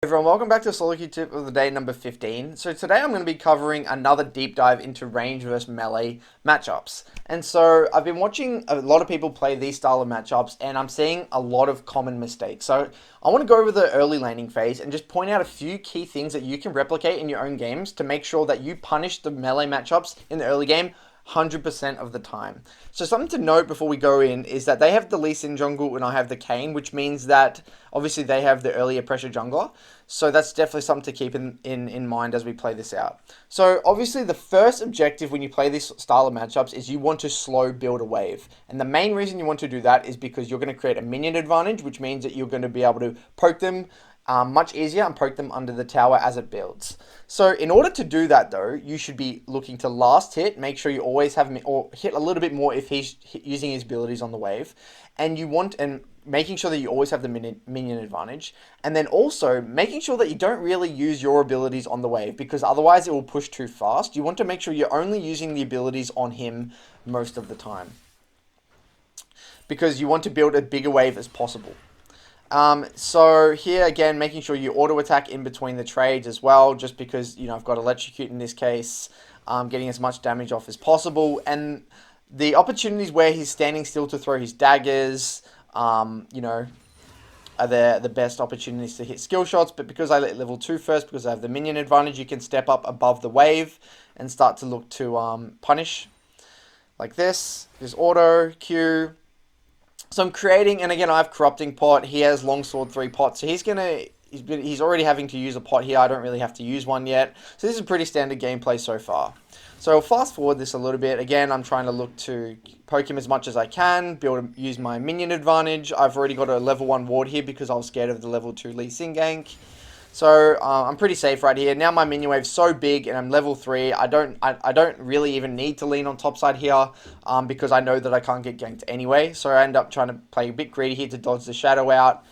Everyone, welcome back to Solo Queue Tip of the Day number 15. So today I'm going to be covering another deep dive into range versus melee matchups. And so I've been watching a lot of people play these style of matchups and I'm seeing a lot of common mistakes. So I want to go over the early laning phase and just point out a few key things that you can replicate in your own games to make sure that you punish the melee matchups in the early game 100% of the time. So something to note before we go in is that they have the Lee Sin jungle and I have the Kayn, which means that obviously they have the earlier pressure jungler. So that's definitely something to keep in mind as we play this out. So obviously the first objective when you play this style of matchups is you want to slow build a wave. And the main reason you want to do that is because you're going to create a minion advantage, which means that you're going to be able to poke them much easier and poke them under the tower as it builds. So in order to do that though, you should be looking to last hit, make sure you always have him, or hit a little bit more if he's using his abilities on the wave. And making sure that you always have the minion advantage. And then also making sure that you don't really use your abilities on the wave because otherwise it will push too fast. You want to make sure you're only using the abilities on him most of the time because you want to build a bigger wave as possible. So here again, making sure you auto attack in between the trades as well, just because, I've got electrocute in this case, getting as much damage off as possible. And the opportunities where he's standing still to throw his daggers, are the best opportunities to hit skill shots. But because I let level 2 first, because I have the minion advantage, you can step up above the wave and start to look to punish like this. There's auto, Q. So I'm creating, and again, I have Corrupting Pot. He has Longsword 3 pots, so he's already having to use a pot here. I don't really have to use one yet. So this is pretty standard gameplay so far. So I'll fast forward this a little bit. Again, I'm trying to look to poke him as much as I can, use my minion advantage. I've already got a level 1 ward here because I was scared of the level 2 Lee Sin gank. So I'm pretty safe right here. Now my minion wave's so big and I'm level 3. I don't really even need to lean on topside here because I know that I can't get ganked anyway. So I end up trying to play a bit greedy here to dodge the shadow out.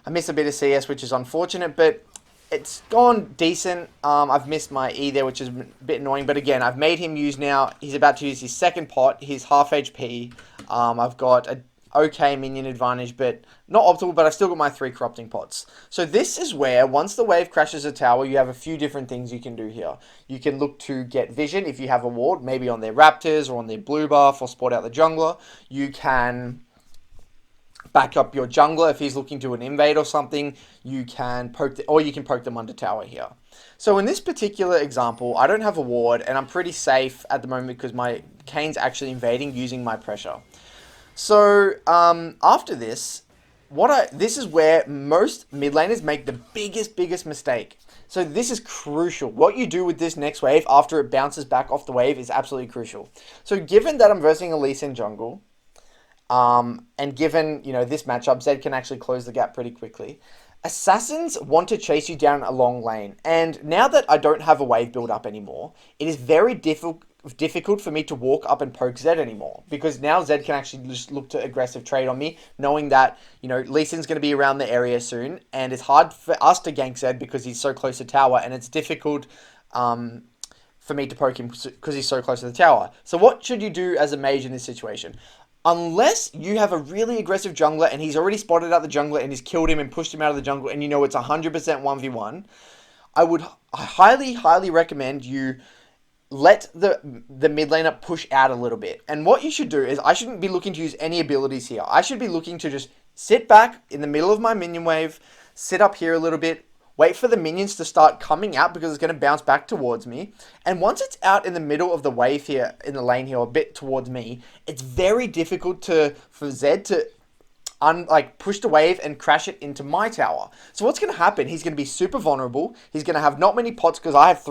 I miss a bit of CS, which is unfortunate, but it's gone decent. I've missed my E there, which is a bit annoying. But again, I've made him use now. He's about to use his second pot. He's half HP. I've got a okay minion advantage, but not optimal, but I've still got my 3 corrupting pots. So this is where, once the wave crashes a tower, you have a few different things you can do here. You can look to get vision if you have a ward, maybe on their raptors or on their blue buff, or spot out the jungler. You can back up your jungler if he's looking to an invade or something. You can poke them under tower here. So in this particular example, I don't have a ward, and I'm pretty safe at the moment because my Kayn's actually invading using my pressure. So after this, this is where most mid laners make the biggest mistake. So this is crucial. What you do with this next wave after it bounces back off the wave is absolutely crucial. So given that I'm versing a Lee Sin jungle, and given this matchup, Zed can actually close the gap pretty quickly. Assassins want to chase you down a long lane, and now that I don't have a wave build up anymore, it is very difficult for me to walk up and poke Zed anymore, because now Zed can actually just look to aggressive trade on me, knowing that Lee Sin's going to be around the area soon, and it's hard for us to gank Zed because he's so close to tower, and it's difficult for me to poke him because he's so close to the tower. So what should you do as a mage in this situation? Unless you have a really aggressive jungler and he's already spotted out the jungler and he's killed him and pushed him out of the jungle and it's 100% 1v1, I highly recommend you let the mid laner push out a little bit. And what you should do is, I shouldn't be looking to use any abilities here. I should be looking to just sit back in the middle of my minion wave, sit up here a little bit, wait for the minions to start coming out because it's going to bounce back towards me. And once it's out in the middle of the wave here, in the lane here, a bit towards me, it's very difficult for Zed to push the wave and crash it into my tower. So what's going to happen, he's going to be super vulnerable. He's going to have not many pots because I have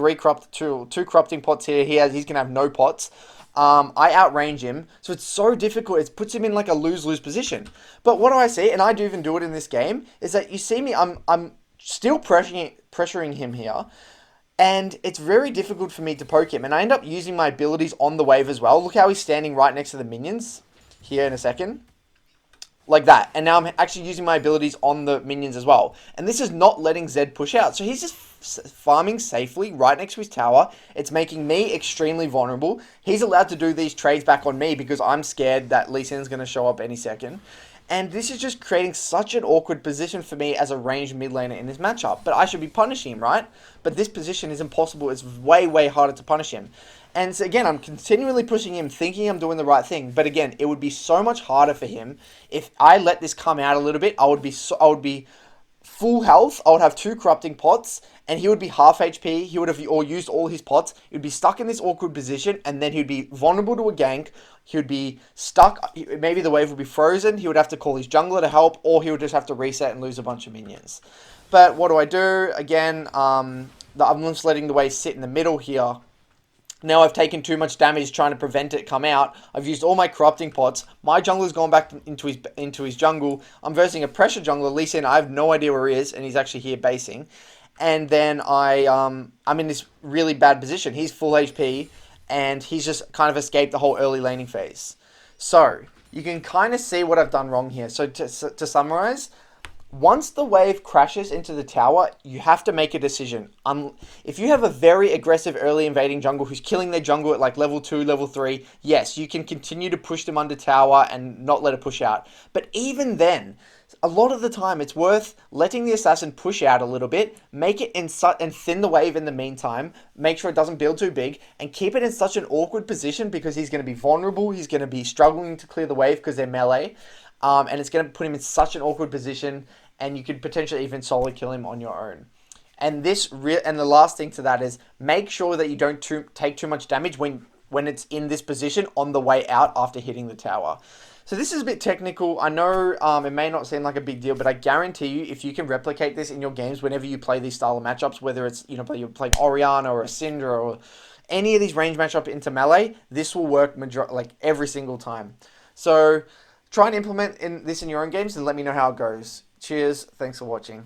two corrupting pots here. He's going to have no pots. I outrange him, so it's so difficult. It puts him in like a lose-lose position. But what do I see, and I do even do it in this game, is that you see me, I'm still pressuring him here, and it's very difficult for me to poke him, and I end up using my abilities on the wave as well. Look how he's standing right next to the minions here in a second, like that, and now I'm actually using my abilities on the minions as well, and this is not letting Zed push out, so he's just farming safely right next to his tower. It's making me extremely vulnerable. He's allowed to do these trades back on me because I'm scared that Lee Sin's going to show up any second. And this is just creating such an awkward position for me as a ranged mid laner in this matchup. But I should be punishing him, right? But this position is impossible. It's way, way harder to punish him. And so again, I'm continually pushing him, thinking I'm doing the right thing. But again, it would be so much harder for him if I let this come out a little bit. I would be full health. I would have 2 corrupting pots, and he would be half HP. He would have used all his pots. He would be stuck in this awkward position, and then he'd be vulnerable to a gank. He would be stuck. Maybe the wave would be frozen. He would have to call his jungler to help, or he would just have to reset and lose a bunch of minions. But what do? Again, I'm just letting the wave sit in the middle here. Now I've taken too much damage trying to prevent it come out. I've used all my corrupting pots. My jungler's gone back into his jungle. I'm versing a pressure jungler, Lee Sin. I have no idea where he is, and he's actually here basing. And then I'm in this really bad position. He's full HP, and he's just kind of escaped the whole early laning phase. So you can kind of see what I've done wrong here. So to summarize, once the wave crashes into the tower, you have to make a decision. If you have a very aggressive early invading jungle who's killing their jungle at like level 2, level 3, yes, you can continue to push them under tower and not let it push out. But even then, a lot of the time, it's worth letting the assassin push out a little bit, make it and thin the wave in the meantime, make sure it doesn't build too big, and keep it in such an awkward position because he's going to be vulnerable, he's going to be struggling to clear the wave because they're melee, and it's going to put him in such an awkward position, and you could potentially even solo kill him on your own. And the last thing to that is make sure that you don't take too much damage when it's in this position on the way out after hitting the tower. So this is a bit technical. I know it may not seem like a big deal, but I guarantee you, if you can replicate this in your games whenever you play these style of matchups, whether it's you're playing Orianna or a Syndra or any of these range matchup into melee, this will work every single time. So try and implement this in your own games and let me know how it goes. Cheers. Thanks for watching.